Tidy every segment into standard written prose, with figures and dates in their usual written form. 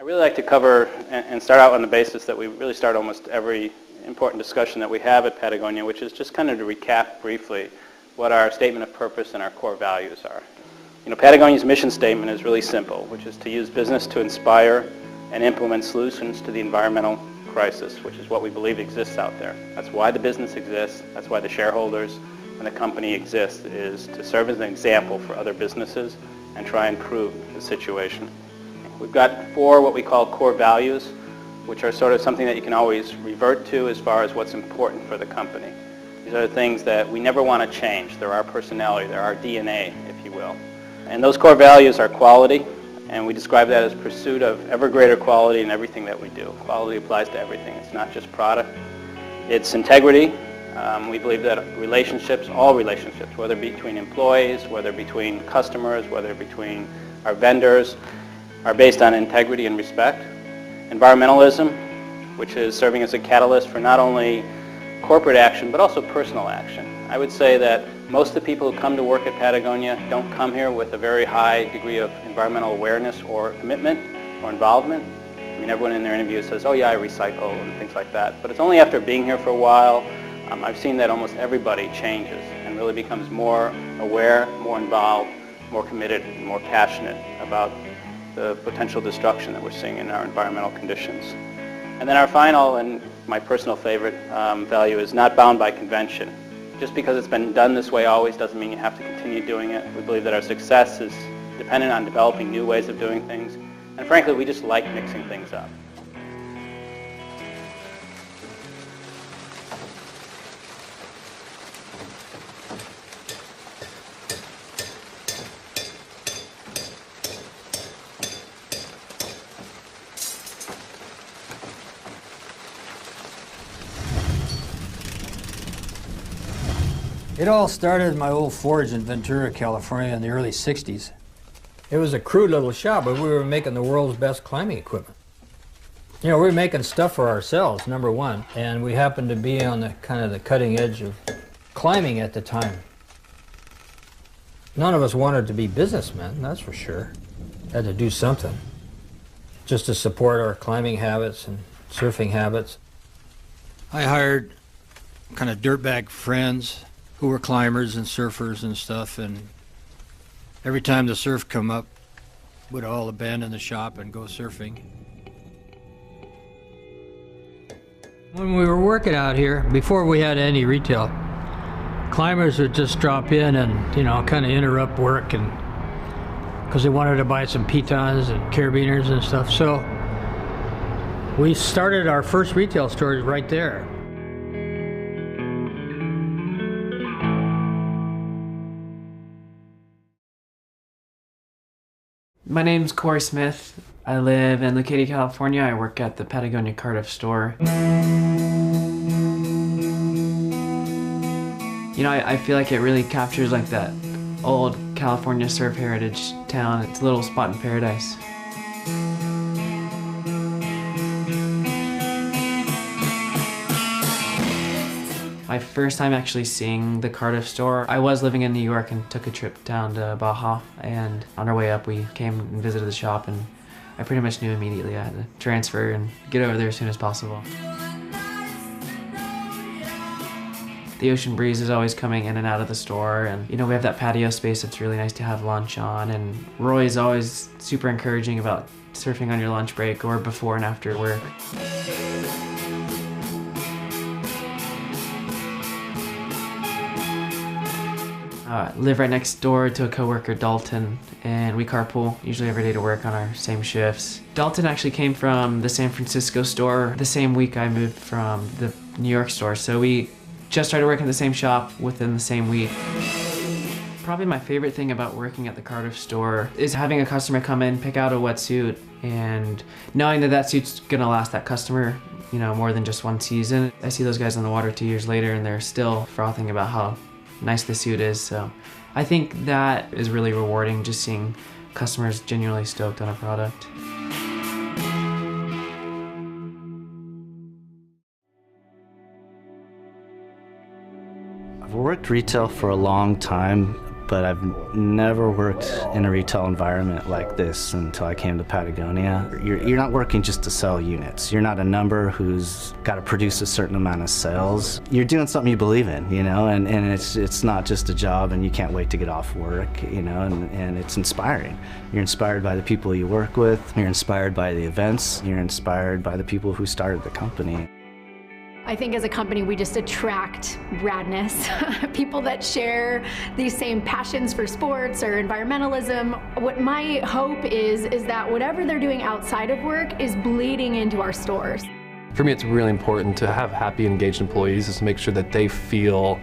I really like to cover and start out on the basis that we really start almost every important discussion that we have at Patagonia, which is just kind of to recap briefly what our statement of purpose and our core values are. You know, Patagonia's mission statement is really simple, which is to use business to inspire and implement solutions to the environmental crisis, which is what we believe exists out there. That's why the business exists. That's why the shareholders and the company exists, is to serve as an example for other businesses and try and improve the situation. We've got 4 what we call core values, which are sort of something that you can always revert to as far as what's important for the company. These are the things that we never want to change. They're our personality, they're our DNA, if you will. And those core values are quality, and we describe that as pursuit of ever greater quality in everything that we do. Quality applies to everything. It's not just product. It's integrity. We believe that relationships, all relationships, whether between employees, whether between customers, whether between our vendors, are based on integrity and respect. Environmentalism, which is serving as a catalyst for not only corporate action, but also personal action. I would say that most of the people who come to work at Patagonia don't come here with a very high degree of environmental awareness or commitment or involvement. I mean, everyone in their interview says, oh yeah, I recycle and things like that. But it's only after being here for a while, I've seen that almost everybody changes and really becomes more aware, more involved, more committed, and more passionate about the potential destruction that we're seeing in our environmental conditions. And then our final, and my personal favorite value, is not bound by convention. Just because it's been done this way always doesn't mean you have to continue doing it. We believe that our success is dependent on developing new ways of doing things. And frankly, we just like mixing things up. It all started in my old forge in Ventura, California in the early 60s. It was a crude little shop, but we were making the world's best climbing equipment. You know, we were making stuff for ourselves, number one, and we happened to be on the kind of the cutting edge of climbing at the time. None of us wanted to be businessmen, that's for sure. Had to do something just to support our climbing habits and surfing habits. I hired kind of dirtbag friends who were climbers and surfers and stuff, and every time the surf come up, we'd all abandon the shop and go surfing. When we were working out here, before we had any retail, climbers would just drop in and, you know, kind of interrupt work, and because they wanted to buy some pitons and carabiners and stuff. So we started our first retail store right there. My name's Corey Smith. I live in Leucadia, California. I work at the Patagonia Cardiff store. You know, I feel like it really captures like that old California surf heritage town. It's a little spot in paradise. My first time actually seeing the Cardiff store, I was living in New York and took a trip down to Baja, and on our way up we came and visited the shop, and I pretty much knew immediately I had to transfer and get over there as soon as possible. The ocean breeze is always coming in and out of the store, and you know, we have that patio space that's really nice to have lunch on, and Roy's always super encouraging about surfing on your lunch break or before and after work. Live right next door to a coworker, Dalton, and we carpool usually every day to work on our same shifts. Dalton actually came from the San Francisco store the same week I moved from the New York store, so we just started working in the same shop within the same week. Probably my favorite thing about working at the Cardiff store is having a customer come in, pick out a wetsuit, and knowing that that suit's gonna last that customer, you know, more than just one season. I see those guys on the water 2 years later and they're still frothing about how nice the suit is, so I think that is really rewarding, just seeing customers genuinely stoked on a product. I've worked retail for a long time, but I've never worked in a retail environment like this until I came to Patagonia. You're not working just to sell units. You're not a number who's got to produce a certain amount of sales. You're doing something you believe in, you know, and it's not just a job and you can't wait to get off work, you know, and it's inspiring. You're inspired by the people you work with, you're inspired by the events, you're inspired by the people who started the company. I think as a company, we just attract radness, people that share these same passions for sports or environmentalism. What my hope is that whatever they're doing outside of work is bleeding into our stores. For me, it's really important to have happy, engaged employees, is to make sure that they feel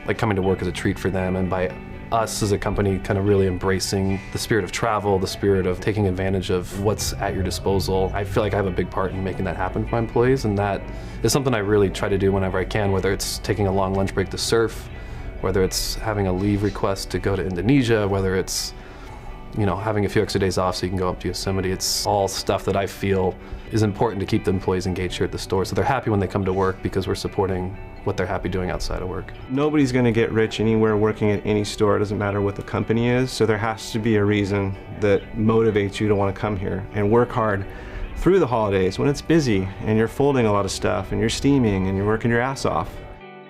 like coming to work is a treat for them, and by us as a company kind of really embracing the spirit of travel, the spirit of taking advantage of what's at your disposal. I feel like I have a big part in making that happen for my employees, and that is something I really try to do whenever I can, whether it's taking a long lunch break to surf, whether it's having a leave request to go to Indonesia, whether it's, you know, having a few extra days off so you can go up to Yosemite. It's all stuff that I feel is important to keep the employees engaged here at the store, so they're happy when they come to work because we're supporting what they're happy doing outside of work. Nobody's going to get rich anywhere working at any store. It doesn't matter what the company is, so there has to be a reason that motivates you to want to come here and work hard through the holidays when it's busy and you're folding a lot of stuff and you're steaming and you're working your ass off.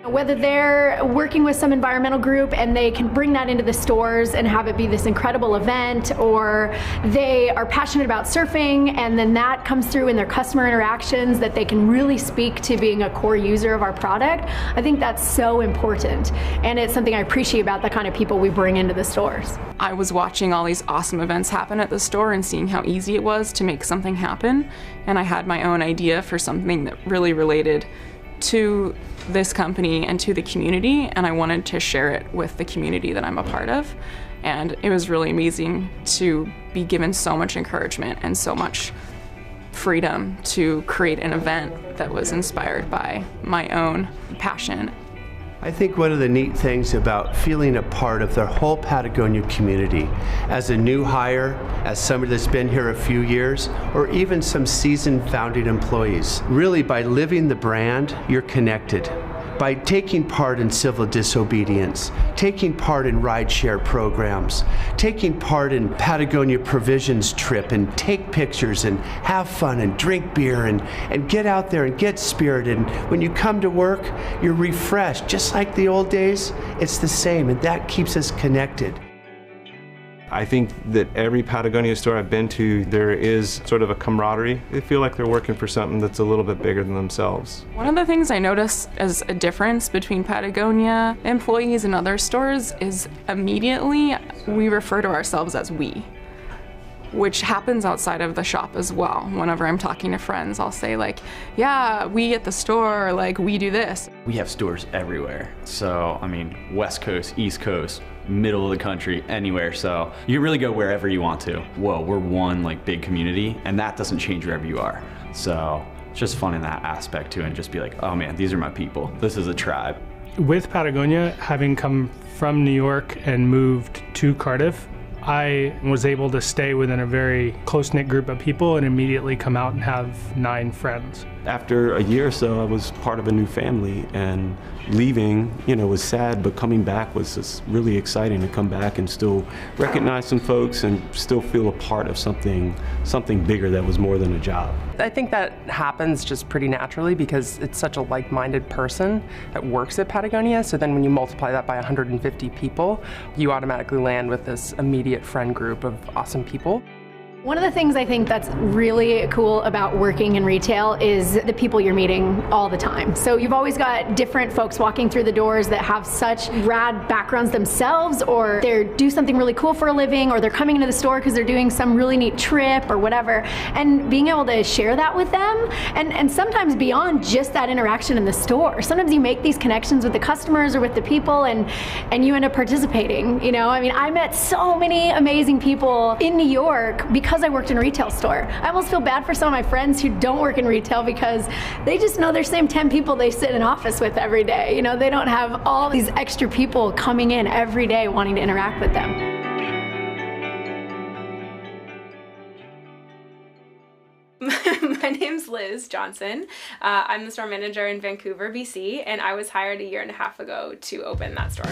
Whether they're working with some environmental group and they can bring that into the stores and have it be this incredible event, or they are passionate about surfing and then that comes through in their customer interactions, that they can really speak to being a core user of our product, I think that's so important. And it's something I appreciate about the kind of people we bring into the stores. I was watching all these awesome events happen at the store and seeing how easy it was to make something happen. And I had my own idea for something that really related to this company and to the community, and I wanted to share it with the community that I'm a part of. And it was really amazing to be given so much encouragement and so much freedom to create an event that was inspired by my own passion. I think one of the neat things about feeling a part of the whole Patagonia community, as a new hire, as somebody that's been here a few years, or even some seasoned founding employees, really by living the brand, you're connected. By taking part in civil disobedience, taking part in rideshare programs, taking part in Patagonia Provisions trip and take pictures and have fun and drink beer and get out there and get spirited. And when you come to work, you're refreshed. Just like the old days, it's the same, and that keeps us connected. I think that every Patagonia store I've been to, there is sort of a camaraderie. They feel like they're working for something that's a little bit bigger than themselves. One of the things I noticed as a difference between Patagonia employees and other stores is immediately we refer to ourselves as we, which happens outside of the shop as well. Whenever I'm talking to friends, I'll say like, yeah, we at the store, like we do this. We have stores everywhere. So, I mean, West Coast, East Coast, middle of the country, anywhere. So you can really go wherever you want to. Whoa, we're one like big community, and that doesn't change wherever you are. So it's just fun in that aspect too, and just be like, oh man, these are my people. This is a tribe. With Patagonia, having come from New York and moved to Cardiff, I was able to stay within a very close-knit group of people and immediately come out and have 9 friends. After a year or so, I was part of a new family, and leaving, you know, was sad, but coming back was just really exciting to come back and still recognize some folks and still feel a part of something bigger that was more than a job. I think that happens just pretty naturally because it's such a like-minded person that works at Patagonia. So then when you multiply that by 150 people, you automatically land with this immediate friend group of awesome people. One of the things I think that's really cool about working in retail is the people you're meeting all the time. So you've always got different folks walking through the doors that have such rad backgrounds themselves, or they do something really cool for a living, or they're coming into the store because they're doing some really neat trip or whatever. And being able to share that with them, and sometimes beyond just that interaction in the store. Sometimes you make these connections with the customers or with the people, and you end up participating. You know, I mean, I met so many amazing people in New York because I worked in a retail store. I almost feel bad for some of my friends who don't work in retail because they just know their same 10 people they sit in an office with every day. You know, they don't have all these extra people coming in every day wanting to interact with them. My name's Liz Johnson. I'm the store manager in Vancouver, BC, and I was hired a year and a half ago to open that store.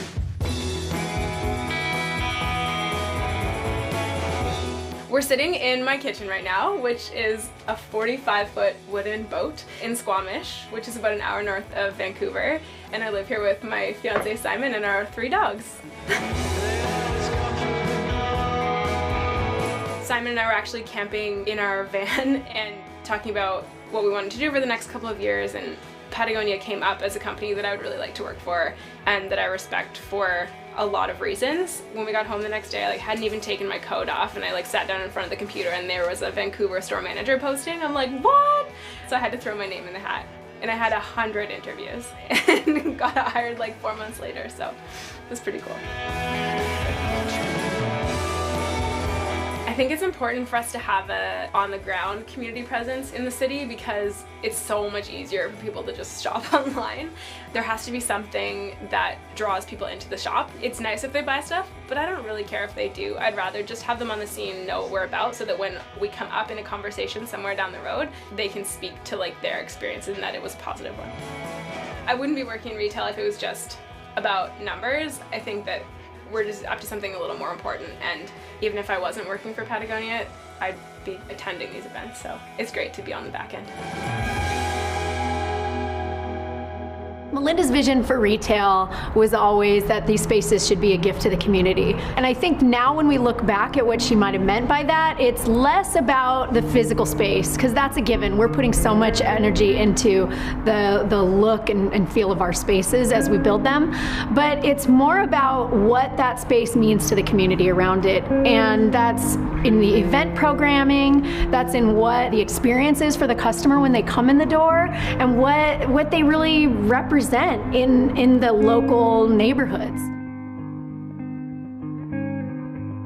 We're sitting in my kitchen right now, which is a 45-foot wooden boat in Squamish, which is about an hour north of Vancouver. And I live here with my fiance Simon and our 3 dogs. Simon and I were actually camping in our van and talking about what we wanted to do for the next couple of years, and Patagonia came up as a company that I would really like to work for and that I respect for a lot of reasons. When we got home the next day, I hadn't even taken my coat off, and I sat down in front of the computer and there was a Vancouver store manager posting. I'm like, what? So I had to throw my name in the hat. And I had 100 interviews and got hired 4 months later, so it was pretty cool. I think it's important for us to have a on-the-ground community presence in the city because it's so much easier for people to just shop online. There has to be something that draws people into the shop. It's nice if they buy stuff, but I don't really care if they do. I'd rather just have them on the scene, know what we're about, so that when we come up in a conversation somewhere down the road, they can speak to their experiences and that it was a positive one. I wouldn't be working in retail if it was just about numbers. I think that we're just up to something a little more important, and even if I wasn't working for Patagonia, I'd be attending these events, so it's great to be on the back end. Melinda's vision for retail was always that these spaces should be a gift to the community. And I think now when we look back at what she might have meant by that, it's less about the physical space, because that's a given. We're putting so much energy into the look and feel of our spaces as we build them. But it's more about what that space means to the community around it. And that's in the event programming, that's in what the experience is for the customer when they come in the door, and what they really represent in the local neighborhoods.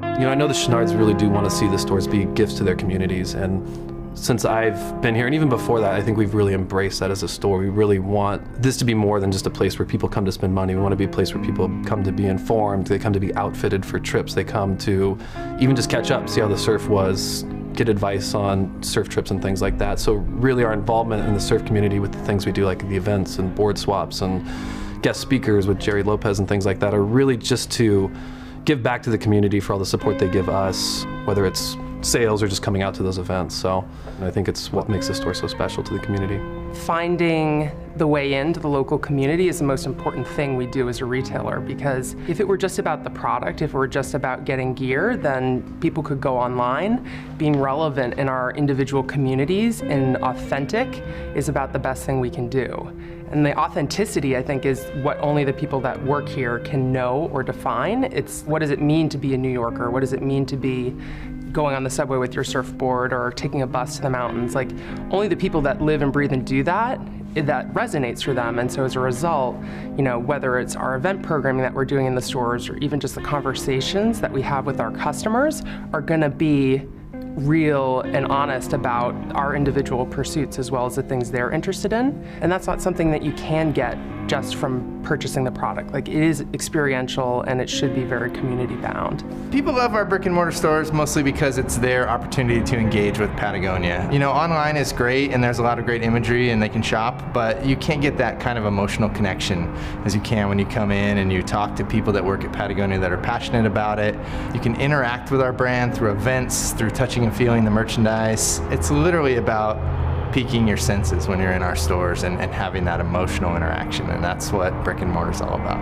I know the Chenards really do want to see the stores be gifts to their communities, and since I've been here, and even before that, I think we've really embraced that as a store. We really want this to be more than just a place where people come to spend money. We want to be a place where people come to be informed, they come to be outfitted for trips, they come to even just catch up, see how the surf was, get advice on surf trips and things like that. So really our involvement in the surf community with the things we do, like the events and board swaps and guest speakers with Jerry Lopez and things like that, are really just to give back to the community for all the support they give us, whether it's sales or just coming out to those events. So I think it's what makes the store so special to the community. Finding the way into the local community is the most important thing we do as a retailer, because if it were just about the product, if it were just about getting gear, then people could go online. Being relevant in our individual communities and authentic is about the best thing we can do. And the authenticity, I think, is what only the people that work here can know or define. It's what does it mean to be a New Yorker? What does it mean to be going on the subway with your surfboard or taking a bus to the mountains? Only the people that live and breathe and do that resonates for them. And so as a result, whether it's our event programming that we're doing in the stores or even just the conversations that we have with our customers are gonna be real and honest about our individual pursuits as well as the things they're interested in. And that's not something that you can get just from purchasing the product. It is experiential and it should be very community bound. People love our brick and mortar stores mostly because it's their opportunity to engage with Patagonia. Online is great and there's a lot of great imagery and they can shop, but you can't get that kind of emotional connection as you can when you come in and you talk to people that work at Patagonia that are passionate about it. You can interact with our brand through events, through touching and feeling the merchandise. It's literally about piquing your senses when you're in our stores and having that emotional interaction, and that's what brick and mortar is all about.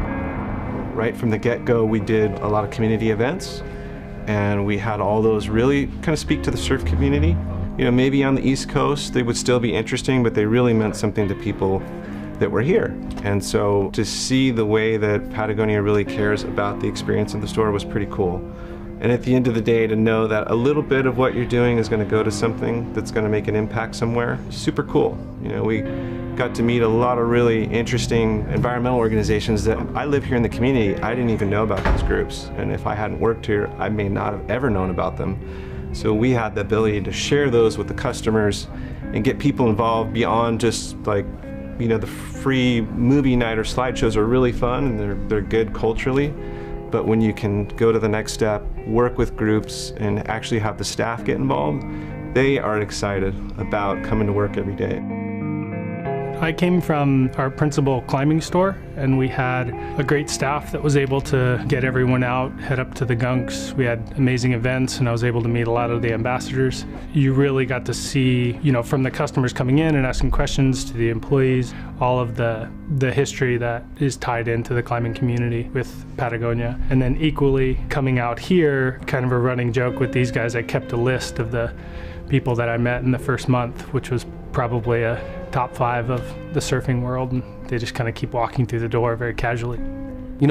Right from the get-go, we did a lot of community events, and we had all those really kind of speak to the surf community. Maybe on the East Coast they would still be interesting, but they really meant something to people that were here. And so to see the way that Patagonia really cares about the experience in the store was pretty cool. And at the end of the day, to know that a little bit of what you're doing is going to go to something that's going to make an impact somewhere, super cool. We got to meet a lot of really interesting environmental organizations that I live here in the community. I didn't even know about these groups. And if I hadn't worked here, I may not have ever known about them. So we had the ability to share those with the customers and get people involved beyond just the free movie night or slideshows are really fun and they're good culturally. But when you can go to the next step, work with groups, and actually have the staff get involved, they are excited about coming to work every day. I came from our principal climbing store, and we had a great staff that was able to get everyone out, head up to the gunks. We had amazing events, and I was able to meet a lot of the ambassadors. You really got to see, from the customers coming in and asking questions to the employees, all of the history that is tied into the climbing community with Patagonia. And then equally coming out here, kind of a running joke with these guys, I kept a list of the people that I met in the first month, which was probably a top 5 of the surfing world, and they just kind of keep walking through the door very casually.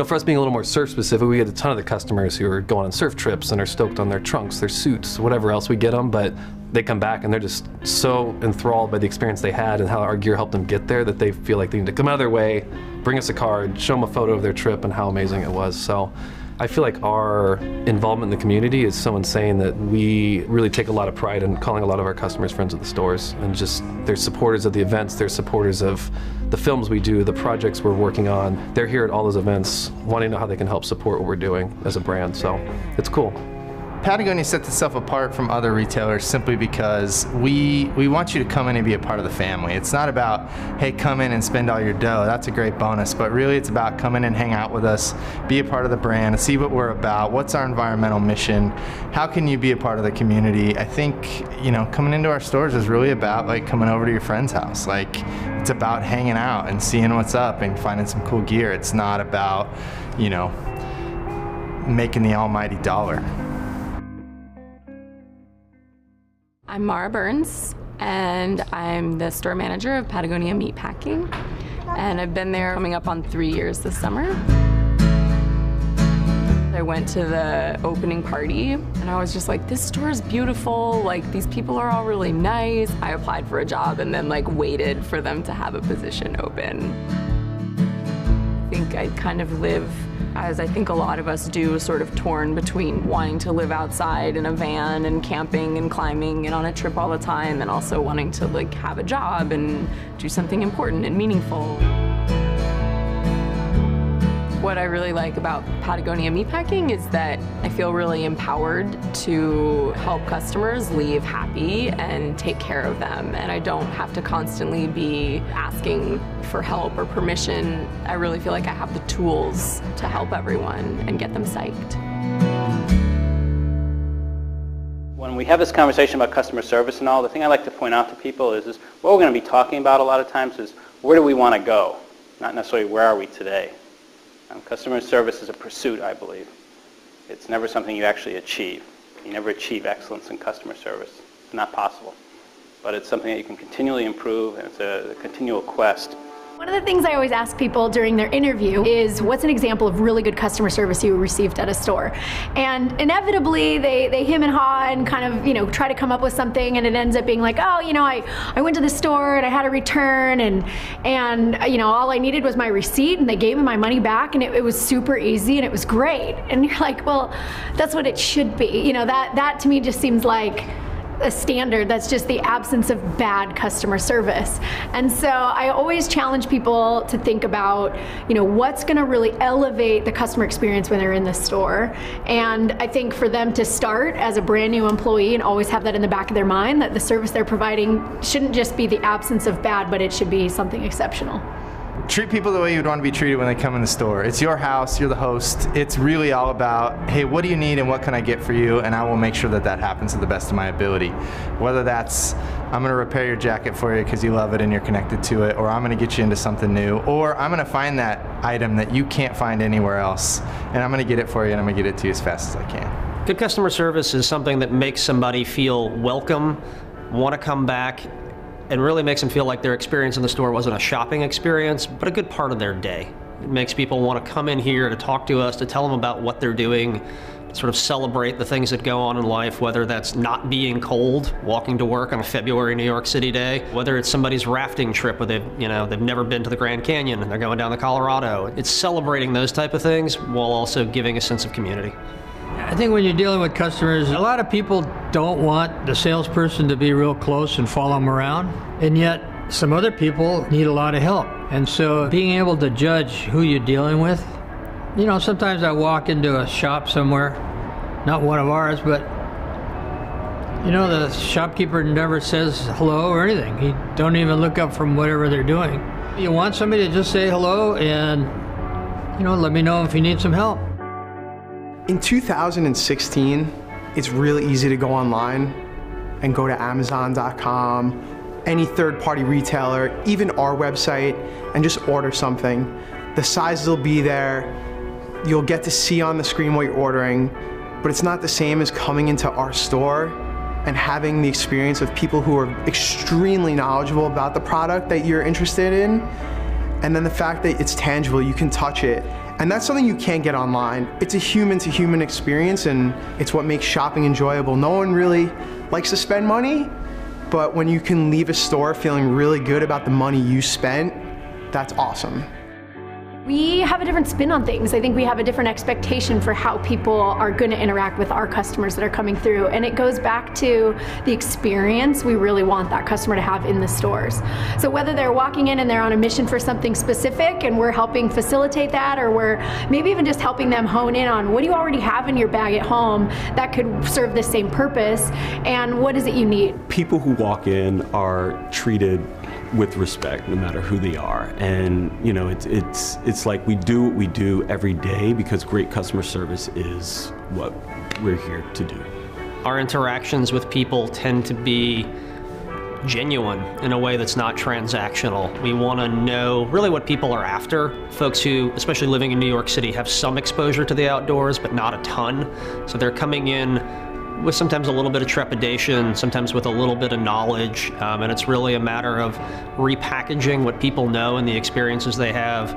For us being a little more surf specific, we get a ton of the customers who are going on surf trips and are stoked on their trunks, their suits, whatever else we get them, but they come back and they're just so enthralled by the experience they had and how our gear helped them get there that they feel like they need to come out of their way, bring us a card, show them a photo of their trip and how amazing it was. So I feel like our involvement in the community is so insane that we really take a lot of pride in calling a lot of our customers friends at the stores, and just they're supporters of the events, they're supporters of the films we do, the projects we're working on. They're here at all those events wanting to know how they can help support what we're doing as a brand, so it's cool. Patagonia sets itself apart from other retailers simply because we want you to come in and be a part of the family. It's not about, hey, come in and spend all your dough. That's a great bonus, but really it's about come in and hang out with us, be a part of the brand, see what we're about, what's our environmental mission, how can you be a part of the community. I think, coming into our stores is really about like coming over to your friend's house. Like, it's about hanging out and seeing what's up and finding some cool gear. It's not about, making the almighty dollar. I'm Mara Burns, and I'm the store manager of Patagonia Meatpacking, and I've been there coming up on 3 years this summer. I went to the opening party, and I was just like, this store is beautiful, like these people are all really nice. I applied for a job and then waited for them to have a position open. I think I kind of live, as I think a lot of us do, sort of torn between wanting to live outside in a van and camping and climbing and on a trip all the time, and also wanting to have a job and do something important and meaningful. What I really like about Patagonia Meatpacking is that I feel really empowered to help customers leave happy and take care of them, and I don't have to constantly be asking for help or permission. I really feel like I have the tools to help everyone and get them psyched. When we have this conversation about customer service and all, the thing I like to point out to people is what we're going to be talking about a lot of times is where do we want to go, not necessarily where are we today. Customer service is a pursuit, I believe. It's never something you actually achieve. You never achieve excellence in customer service. It's not possible. But it's something that you can continually improve, and it's a continual quest. One of the things I always ask people during their interview is, what's an example of really good customer service you received at a store? And inevitably they hem and haw and kind of, try to come up with something, and it ends up being like, oh, I went to the store and I had a return, and all I needed was my receipt, and they gave me my money back, and it was super easy and it was great. And you're like, well, that's what it should be. That to me just seems like a standard that's just the absence of bad customer service. And so I always challenge people to think about, what's going to really elevate the customer experience when they're in the store. And I think for them to start as a brand new employee and always have that in the back of their mind, that the service they're providing shouldn't just be the absence of bad, but it should be something exceptional. Treat people the way you'd want to be treated when they come in the store. It's your house, you're the host. It's really all about, hey, what do you need and what can I get for you? And I will make sure that happens to the best of my ability. Whether that's, I'm going to repair your jacket for you because you love it and you're connected to it, or I'm going to get you into something new, or I'm going to find that item that you can't find anywhere else, and I'm going to get it for you, and I'm going to get it to you as fast as I can. Good customer service is something that makes somebody feel welcome, want to come back, and really makes them feel like their experience in the store wasn't a shopping experience, but a good part of their day. It makes people want to come in here to talk to us, to tell them about what they're doing, to sort of celebrate the things that go on in life, whether that's not being cold, walking to work on a February New York City day, whether it's somebody's rafting trip where they've never been to the Grand Canyon and they're going down to Colorado. It's celebrating those type of things while also giving a sense of community. I think when you're dealing with customers, a lot of people don't want the salesperson to be real close and follow them around, and yet some other people need a lot of help. And so being able to judge who you're dealing with, sometimes I walk into a shop somewhere, not one of ours, but You know, the shopkeeper never says hello or anything. He don't even look up from whatever they're doing. You want somebody to just say hello and, you know, let me know if you need some help. In 2016, it's really easy to go online and go to Amazon.com, any third-party retailer, even our website, and just order something. The sizes will be there. You'll get to see on the screen what you're ordering, but it's not the same as coming into our store and having the experience of people who are extremely knowledgeable about the product that you're interested in, and then the fact that it's tangible, you can touch it. And that's something you can't get online. It's a human-to-human experience, and it's what makes shopping enjoyable. No one really likes to spend money, but when you can leave a store feeling really good about the money you spent, that's awesome. We have a different spin on things. I think we have a different expectation for how people are going to interact with our customers that are coming through. And it goes back to the experience we really want that customer to have in the stores. So whether they're walking in and they're on a mission for something specific and we're helping facilitate that, or we're maybe even just helping them hone in on what do you already have in your bag at home that could serve the same purpose, and what is it you need? People who walk in are treated with respect, no matter who they are. And you know, it's like we do what we do every day because great customer service is what we're here to do. Our interactions with people tend to be genuine in a way that's not transactional. We want to know really what people are after. Folks who, especially living in New York City, have some exposure to the outdoors, but not a ton. So they're coming in with sometimes a little bit of trepidation, sometimes with a little bit of knowledge, and it's really a matter of repackaging what people know and the experiences they have,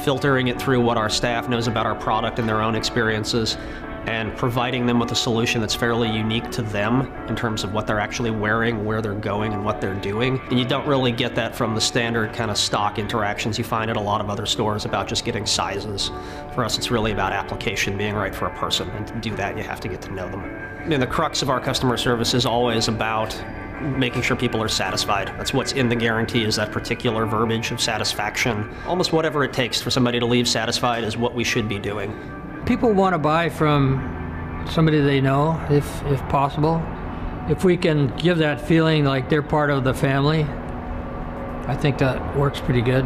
filtering it through what our staff knows about our product and their own experiences, and providing them with a solution that's fairly unique to them in terms of what they're actually wearing, where they're going, and what they're doing. And you don't really get that from the standard kind of stock interactions you find at a lot of other stores about just getting sizes. For us, it's really about application being right for a person, and to do that, you have to get to know them. And the crux of our customer service is always about making sure people are satisfied. That's what's in the guarantee, is that particular verbiage of satisfaction. Almost whatever it takes for somebody to leave satisfied is what we should be doing. People want to buy from somebody they know, if possible. If we can give that feeling like they're part of the family, I think that works pretty good.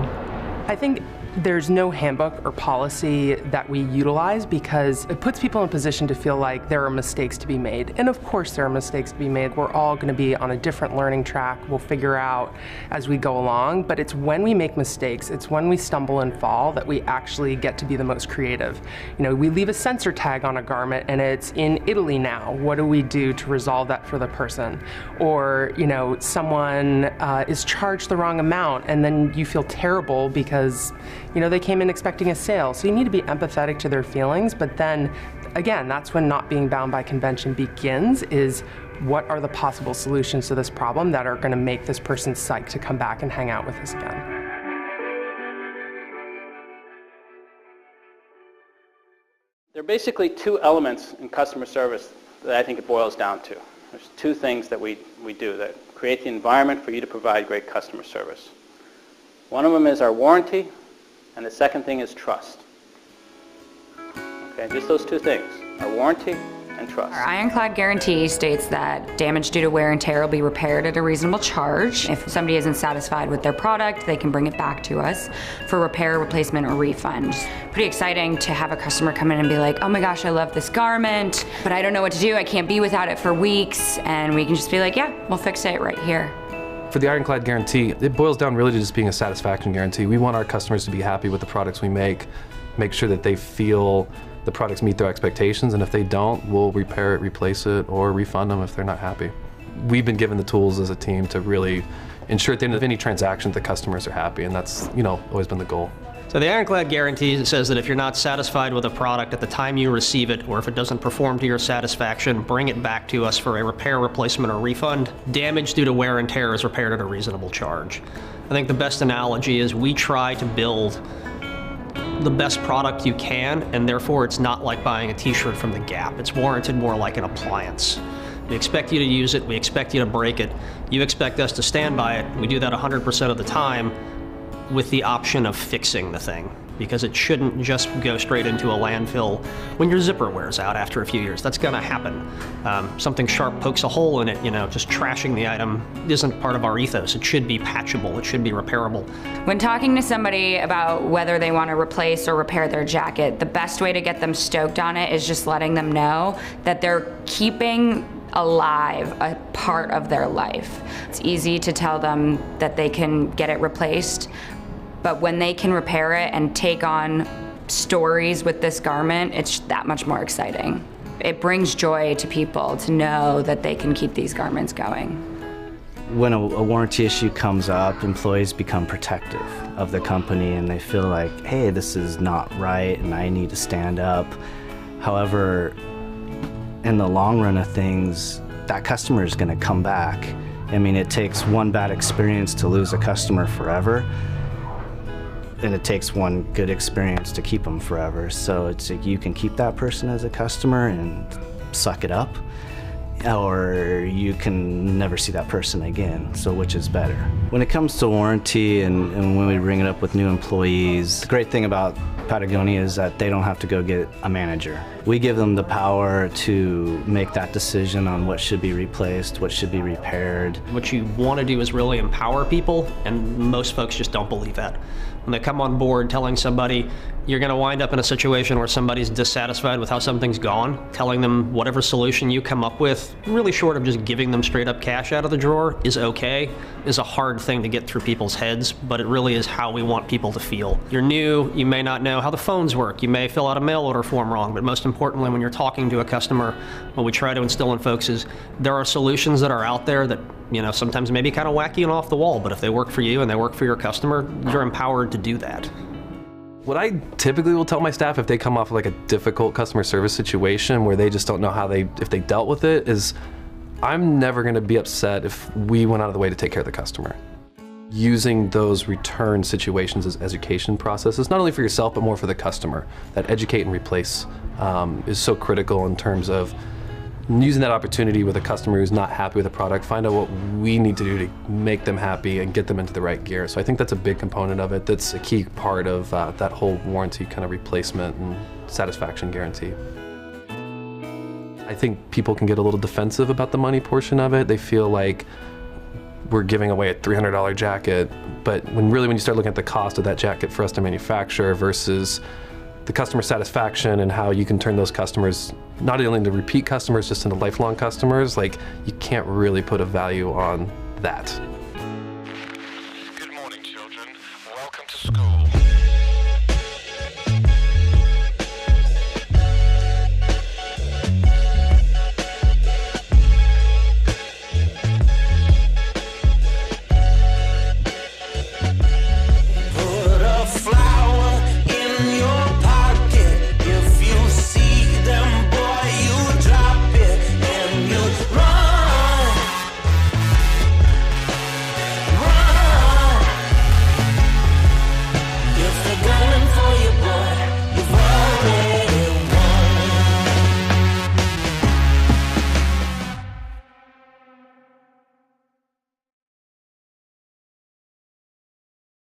I think there's no handbook or policy that we utilize because it puts people in a position to feel like there are mistakes to be made. And of course there are mistakes to be made. We're all going to be on a different learning track. We'll figure out as we go along, but it's when we make mistakes, it's when we stumble and fall that we actually get to be the most creative. You know, we leave a sensor tag on a garment and it's in Italy now. What do we do to resolve that for the person? Or, you know, someone is charged the wrong amount and then you feel terrible because you know, they came in expecting a sale. So you need to be empathetic to their feelings, but then again, that's when not being bound by convention begins, is what are the possible solutions to this problem that are gonna make this person psyched to come back and hang out with us again. There are basically two elements in customer service that I think it boils down to. There's two things that we do that create the environment for you to provide great customer service. One of them is our warranty, and the second thing is trust. Okay, just those two things, our warranty and trust. Our ironclad guarantee states that damage due to wear and tear will be repaired at a reasonable charge. If somebody isn't satisfied with their product, they can bring it back to us for repair, replacement, or refund. Pretty exciting to have a customer come in and be like, oh my gosh, I love this garment, but I don't know what to do. I can't be without it for weeks. And we can just be like, yeah, we'll fix it right here. For the ironclad guarantee, it boils down really to just being a satisfaction guarantee. We want our customers to be happy with the products we make sure that they feel the products meet their expectations, and if they don't, we'll repair it, replace it, or refund them if they're not happy. We've been given the tools as a team to really ensure at the end of any transaction the customers are happy, and that's, you know, always been the goal. So the ironclad guarantee says that if you're not satisfied with a product at the time you receive it, or if it doesn't perform to your satisfaction, bring it back to us for a repair, replacement, or refund. Damage due to wear and tear is repaired at a reasonable charge. I think the best analogy is we try to build the best product you can, and therefore it's not like buying a t-shirt from the Gap. It's warranted more like an appliance. We expect you to use it, we expect you to break it, you expect us to stand by it. We do that 100% of the time, with the option of fixing the thing. because it shouldn't just go straight into a landfill when your zipper wears out after a few years. That's going to happen. Something sharp pokes a hole in it, just trashing the item isn't part of our ethos. It should be patchable. It should be repairable. When talking to somebody about whether they want to replace or repair their jacket, the best way to get them stoked on it is just letting them know that they're keeping alive a part of their life. It's easy to tell them that they can get it replaced, but when they can repair it and take on stories with this garment, it's that much more exciting. It brings joy to people to know that they can keep these garments going. When a warranty issue comes up, employees become protective of the company and they feel like, hey, this is not right and I need to stand up. However, in the long run of things, that customer is going to come back. I mean, it takes one bad experience to lose a customer forever, and it takes one good experience to keep them forever. So it's like you can keep that person as a customer and suck it up, or you can never see that person again. So which is better? When it comes to warranty and when we bring it up with new employees, the great thing about Patagonia is that they don't have to go get a manager. We give them the power to make that decision on what should be replaced, what should be repaired. What you want to do is really empower people, and most folks just don't believe that. When they come on board telling somebody, you're going to wind up in a situation where somebody's dissatisfied with how something's gone, telling them whatever solution you come up with, really short of just giving them straight up cash out of the drawer, is okay, is a hard thing to get through people's heads, but it really is how we want people to feel. You're new, you may not know how the phones work, you may fill out a mail order form wrong, but most importantly, when you're talking to a customer, what we try to instill in folks is there are solutions that are out there that sometimes maybe kind of wacky and off the wall, but if they work for you and they work for your customer, you're empowered to do that. What I typically will tell my staff if they come off like a difficult customer service situation where they just don't know if they dealt with it is, I'm never going to be upset if we went out of the way to take care of the customer. Using those return situations as education processes, not only for yourself, but more for the customer. That educate and replace is so critical in terms of using that opportunity with a customer who's not happy with a product, find out what we need to do to make them happy and get them into the right gear. So I think that's a big component of it. That's a key part of that whole warranty kind of replacement and satisfaction guarantee. I think people can get a little defensive about the money portion of it. They feel like we're giving away a $300 jacket, but when you start looking at the cost of that jacket for us to manufacture versus the customer satisfaction and how you can turn those customers not only into repeat customers, just into lifelong customers, like you can't really put a value on that.